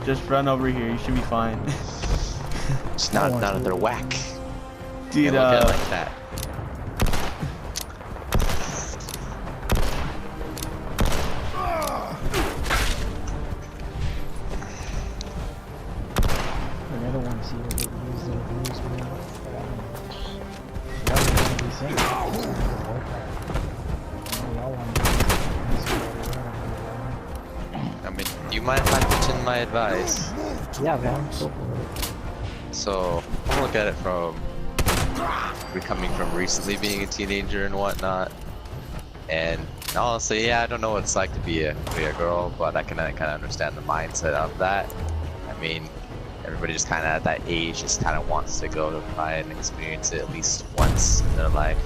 Just run over here. You should be fine. It's not another whack. Dude, Look at it like that. I don't want to see her get used or abused, man. Y'all want to be safe. Y'all want to I mean, do you mind if I mention my advice? yeah, man. Go for it. So, I look at it from coming from recently being a teenager and whatnot. And honestly, yeah, I don't know what it's like to be a girl, but I can kind of understand the mindset of that. I mean, everybody just kind of at that age just kind of wants to go to try and experience it at least once in their life.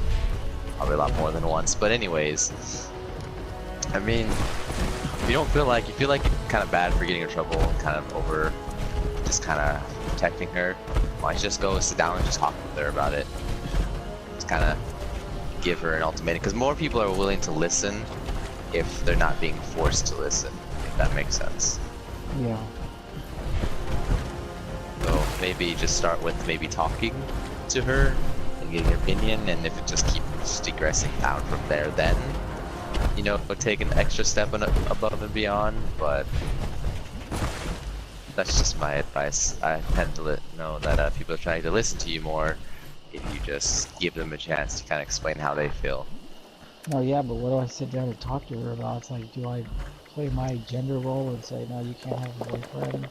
Probably a lot more than once. But anyways, I mean, if you feel like you're kind of bad for getting in trouble, kind of over just kind of protecting her, why don't you just go sit down and just talk with her about it? Just kind of give her an ultimatum, because more people are willing to listen if they're not being forced to listen, if that makes sense. Yeah. So maybe just start with maybe talking to her and getting her opinion, and if it just keeps digressing down from there, then you know, take an extra step above and beyond. But that's just my advice. I tend to know that people are trying to listen to you more if you just give them a chance to kind of explain how they feel. No, yeah, but what do I sit down and talk to her about? It's like, do I play my gender role and say, no, you can't have a boyfriend?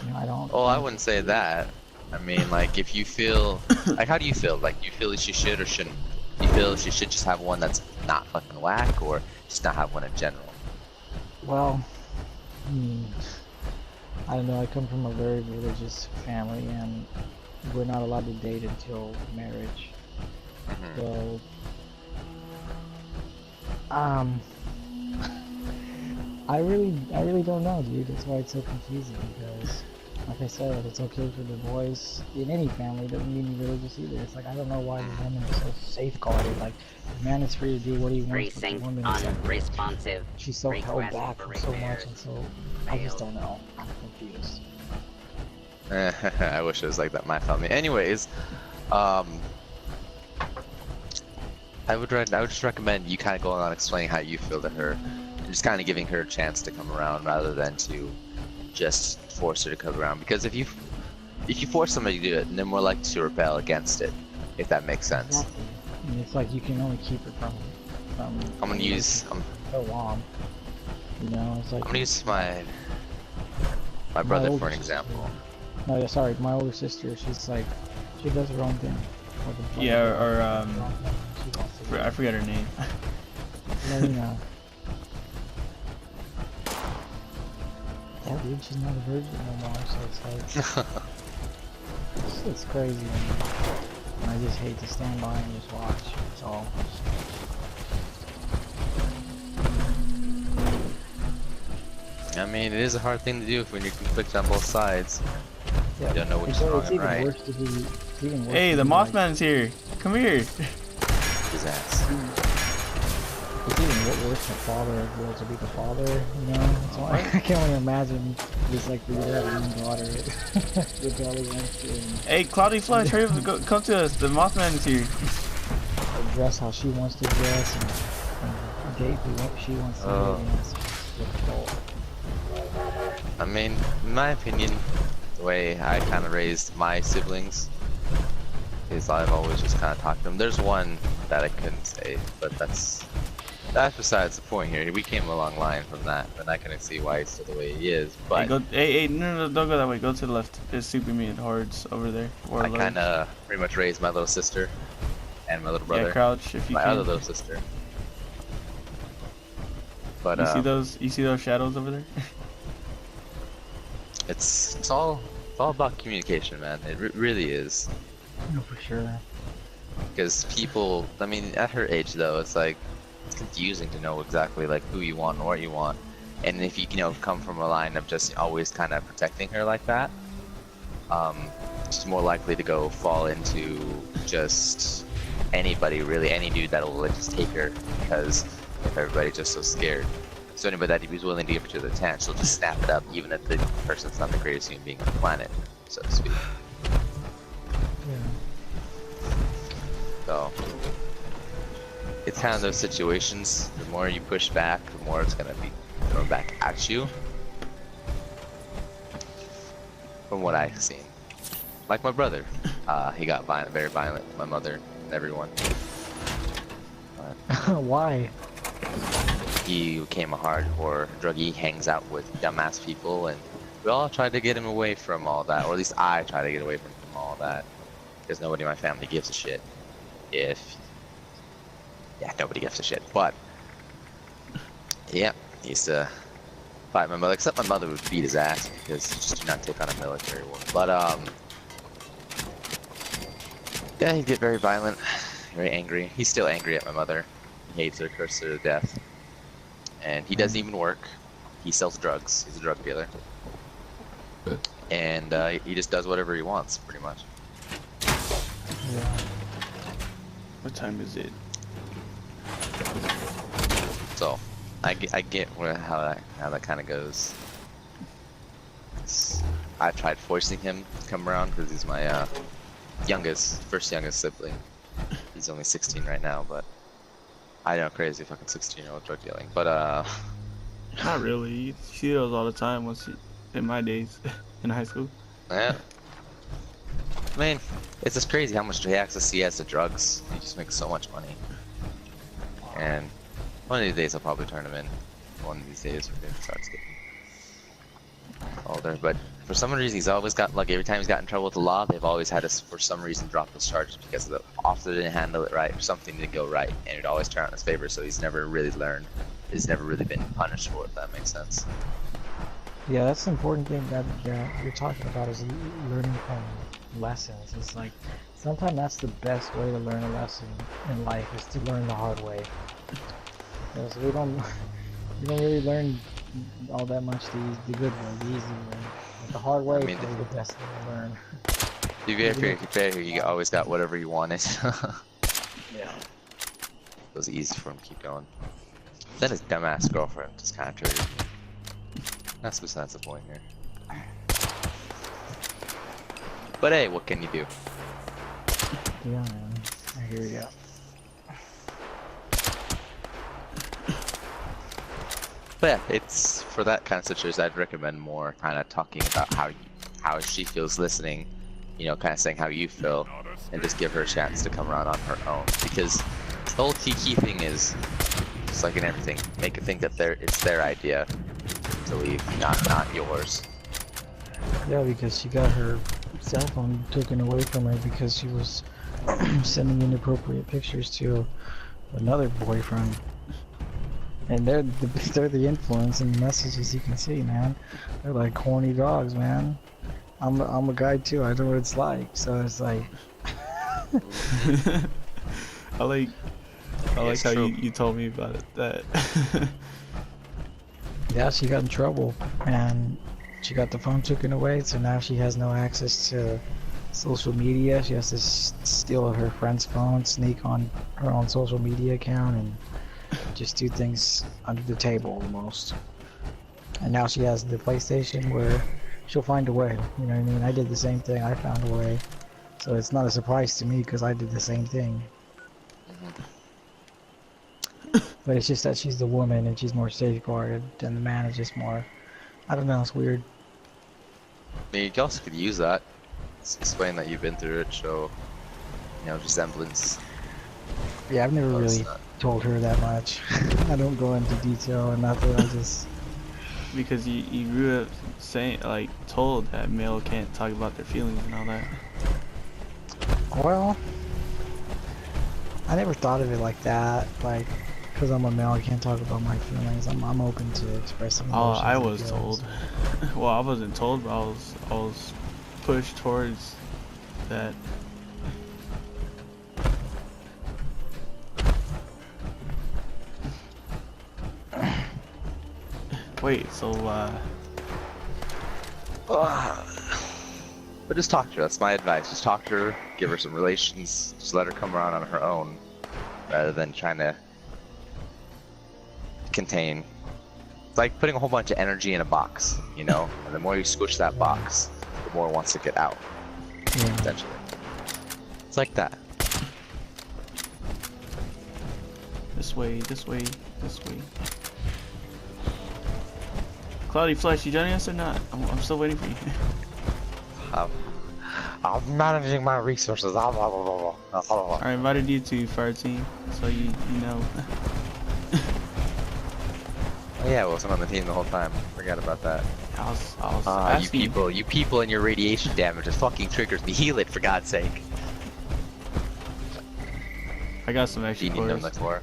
You know, I don't. Oh, I wouldn't say that. I mean, like, if you feel, like, how do you feel? Like, you feel that she should or shouldn't? You feel she should just have one that's not fucking whack, or just not have one in general? Well, I don't know. I come from a very religious family, and we're not allowed to date until marriage. Mm-hmm. So, I really don't know, dude. That's why it's so confusing, because, like I said, it's okay for the boys in any family. It doesn't mean you're religious either. It's like, I don't know why the woman is so safeguarded. Like, the man is free to do what he wants, but the woman is like, unresponsive. she's so held Request back for from so much, repairs. and so I just don't know. I'm confused. I wish it was like that in my family. Anyways, I would just recommend you kind of going on explaining how you feel to her, and just kind of giving her a chance to come around rather than to just force her to come around. Because if you force somebody to do it, they're more likely to rebel against it, if that makes sense. Exactly. I mean, it's like you can only keep it from I'm gonna use so long. You know, it's like I'm gonna use my brother older for an sister. example. No, yeah, sorry, my older sister. She's like, she does her own thing. Yeah, or She wants to I forget her name. Lena. Yeah, dude, she's not a virgin no more, so it's like, it's crazy. Man. And I just hate to stand by and just watch. That's all. I mean, it is a hard thing to do when you're conflicted on both sides. Yeah, You don't know which it's, is wrong it's and even right. worse to be. It's even worse Hey, to the be like- Mothman's here. Come here. His ass. It's even worse than father to be the father, you know? So I can only imagine just like the young daughter rebelling against you and Hey, Cloudy Flush, hurry up, come to us. The Mothman is here. dress how she wants to dress and date who she wants to date. And it's difficult. I mean, in my opinion, the way I kind of raised my siblings is I've always just kind of talked to them. There's one that I couldn't say, but that's besides the point here. We came a long line from that, and I couldn't see why he's still the way he is. But Hey, no, don't go that way. Go to the left. There's Super Me and Hordes over there. Or I kind of pretty much raised my little sister and my little brother. Yeah, crouch if you my can. other little sister. But You see those shadows over there? it's all about communication, man. It really is. No, for sure. Because people, I mean, at her age though, it's like it's confusing to know exactly like who you want and what you want. And if you come from a line of just always kind of protecting her like that, she's more likely to go fall into just anybody, really, any dude that'll just take her, because if everybody's just so scared. So anybody that he was willing to give it to the 10, she'll just snap it up, even if the person's not the greatest human being on the planet, so to speak. Yeah. So it's kind of those situations. The more you push back, the more it's gonna be thrown back at you. From what I've seen, like my brother, he got violent, very violent. My mother, and everyone. Why? He became a hardcore druggie, hangs out with dumbass people, and we all tried to get him away from all that, or at least I tried to get away from all that, because nobody in my family gives a shit. Yeah, nobody gives a shit. But yeah, he used to fight my mother, except my mother would beat his ass because he just did not take on a military woman. But yeah, he'd get very violent, very angry. He's still angry at my mother. He hates her, curses her to death. And he doesn't even work. He sells drugs. He's a drug dealer. And he just does whatever he wants, pretty much. Yeah. What time is it? So, I get how that kind of goes. I tried forcing him to come around because he's my first youngest sibling. He's only 16 right now, but I know, crazy fucking 16-year-old drug dealing. But Not really. You see those all the time in my days in high school. yeah. I mean, it's just crazy how much access he has to drugs. He just makes so much money. And one of these days I'll probably turn him in. One of these days when he starts getting older. But for some reason he's always got, like, every time he's got in trouble with the law, they've always had to, for some reason, drop those charges because the officer didn't handle it right or something didn't go right, and it'd always turn out in his favor. So he's never really learned. He's never really been punished for it, if that makes sense. Yeah, that's the important thing that you're talking about is learning from lessons. It's like sometimes that's the best way to learn a lesson in life is to learn the hard way. Because we don't really learn all that much the good way, the easy way. But the hard way is the best thing to learn. To be fair, you always got whatever you wanted. Yeah. It was easy for him to keep going. Then his dumbass girlfriend just kind of triggered me. That's besides the point here. But hey, what can you do? Yeah, man. I hear you. But yeah, it's for that kind of situation. I'd recommend more kind of talking about how she feels listening. You know, kind of saying how you feel, and just give her a chance to come around on her own. Because the whole key thing is, just like in everything, make it think that it's their idea to leave, not yours. Yeah, because she got her cell phone taken away from her because she was sending inappropriate pictures to another boyfriend. And they're the influence in the messages you can see, man. They're like corny dogs, man. I'm a guy too. I know what it's like. So it's like. I like how you told me about it. That. Yeah, she got in trouble and she got the phone taken away. So now she has no access to social media. She has to steal her friend's phone, sneak on her own social media account, and just do things under the table almost. And now she has the PlayStation where she'll find a way. You know what I mean? I did the same thing. I found a way. So it's not a surprise to me because I did the same thing. But it's just that she's the woman and she's more safeguarded and the man is just more, I don't know, it's weird. I mean, you also could use that. Explain that you've been through it, show, you know, resemblance. Yeah, I've never really told her that much. I don't go into detail or nothing, I just... Because you grew up told that male can't talk about their feelings and all that. Well, I never thought of it like that, like, because I'm a male, I can't talk about my feelings. I'm open to expressing emotions. Oh, I and was feelings. told. Well, I wasn't told, but I was pushed towards that. Wait, so But just talk to her. That's my advice. Just talk to her. Give her some relations. Just let her come around on her own, rather than trying to contain It's like putting a whole bunch of energy in a box, you know? And the more you squish that box, the more it wants to get out, Yeah. essentially. It's like that. This way, this way, this way. Cloudy Flesh, you joining us or not? I'm still waiting for you. I'm managing my resources. I invited you to Fire Team, so you know. Oh yeah, I wasn't on the team the whole time. Forgot about that. I was You asking. people and your radiation damage. It fucking triggers me. Heal it, for God's sake. I got some Do extra you need them cores. the core?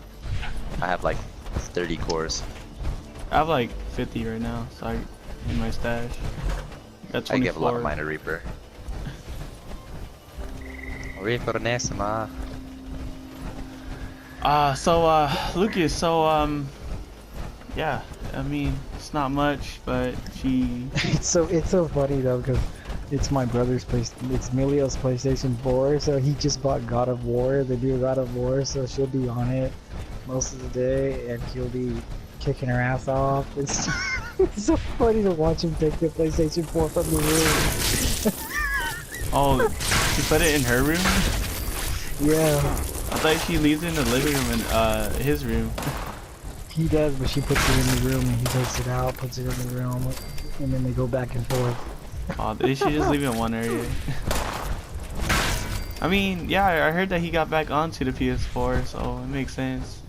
I have like 30 cores. I have like 50 right now, so in my stash. Got 24. I give a lot of mine to Reaper. Reaper Nesma. Lucas, yeah, I mean, it's not much, but she, It's so funny though, because it's my brother's it's Milio's PlayStation 4, so he just bought God of War, the new God of War, so she'll be on it most of the day, and he'll be kicking her ass off. It's, it's so funny to watch him take the PlayStation 4 from the room. oh, she put it in her room? Yeah, I thought she leaves it in the living room and, his room. he does, but she puts it in the room, and he takes it out, puts it in the room, and then they go back and forth. Oh, they should just leave it in one area. I mean, yeah, I heard that he got back onto the PS4, so it makes sense.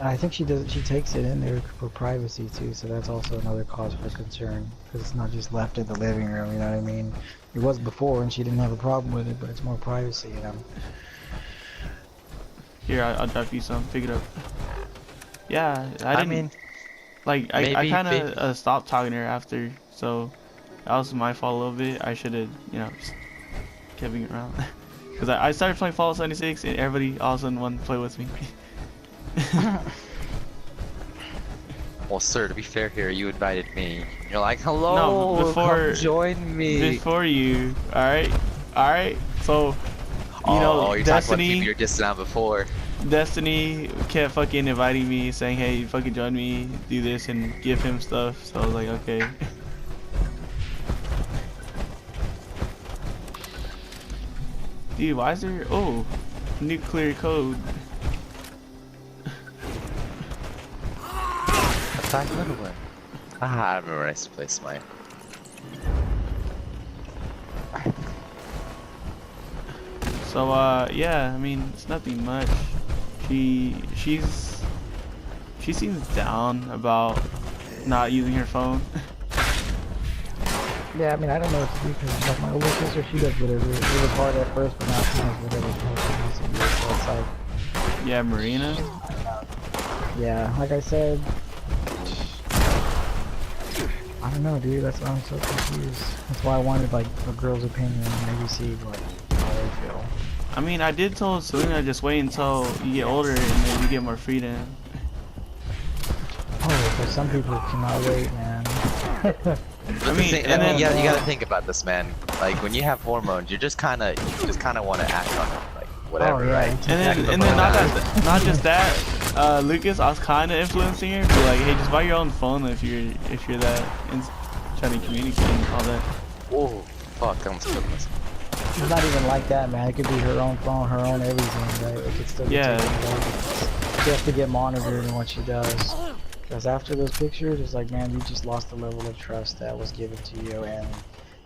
I think she takes it in there for privacy too, so that's also another cause for concern, because it's not just left in the living room, you know what I mean? It was before and she didn't have a problem with it, but it's more privacy, you know? Here, I'll drop you some, pick it up. Yeah, I didn't, mean, like, I maybe kinda stopped talking to her after, so that was my fault a little bit. I should've, you know, just kept it around. Cause I started playing Fallout 76 and everybody all of a sudden wanted to play with me. well, sir, to be fair here, you invited me. You're like, hello, No, before- come join me. Before you, alright? So, you know, you're talking about Destiny, people you're dissing on before. Destiny kept fucking inviting me, saying, hey, fucking join me, do this, and give him stuff, so I was like, okay. Dude, why is there, oh, nuclear code. Attack Little One. Ah, I remember when I used to play Smite. So, yeah, I mean, it's nothing much. She seems down about not using her phone. Yeah, I mean, I don't know what to do, because like my older sister, she does whatever. It was hard at first, but now she does whatever she wants to do, so it's like, Yeah, Marina. yeah, like I said, I don't know, dude, that's why I'm so confused. That's why I wanted, like, a girl's opinion, and maybe see, like, how they feel. I mean, I did tell Selena just wait until you get older and then you get more freedom. Oh, but some people cannot wait, man. I mean, and then you gotta think about this, man. Like when you have hormones, you just kind of want to act on it, like whatever, Oh, yeah. right? And then not just that, Lucas, I was kind of influencing her, be like, hey, just buy your own phone if you're that trying to communicate and all that. Oh, fuck! I almost killed myself. It's not even like that, man. It could be her own phone, her own everything, right? It could still be Yeah. taken away. She has to get monitored in what she does. Because after those pictures, it's like, man, you just lost the level of trust that was given to you, and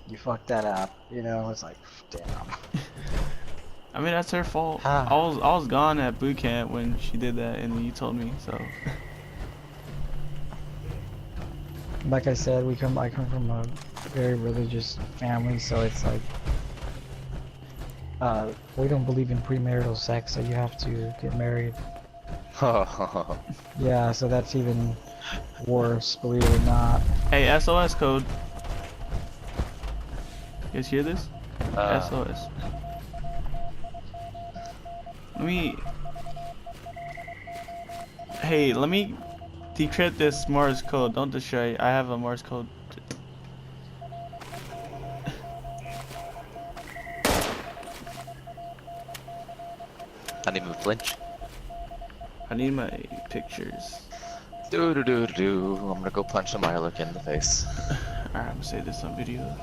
you fucked that up. You know, it's like, damn. I mean, that's her fault. Ah. I was gone at boot camp when she did that, and you told me, so. Like I said, I come from a very religious family, so it's like, we don't believe in premarital sex, so you have to get married. Yeah, so that's even worse, believe it or not. Hey, SOS code. You guys hear this? SOS. Hey, let me decrypt this Morse code. Don't destroy it. I have a Morse code. I didn't even flinch. I need my pictures. Do do do do do. I'm gonna go punch a Mirelurk in the face. Alright, I'm gonna say this on video.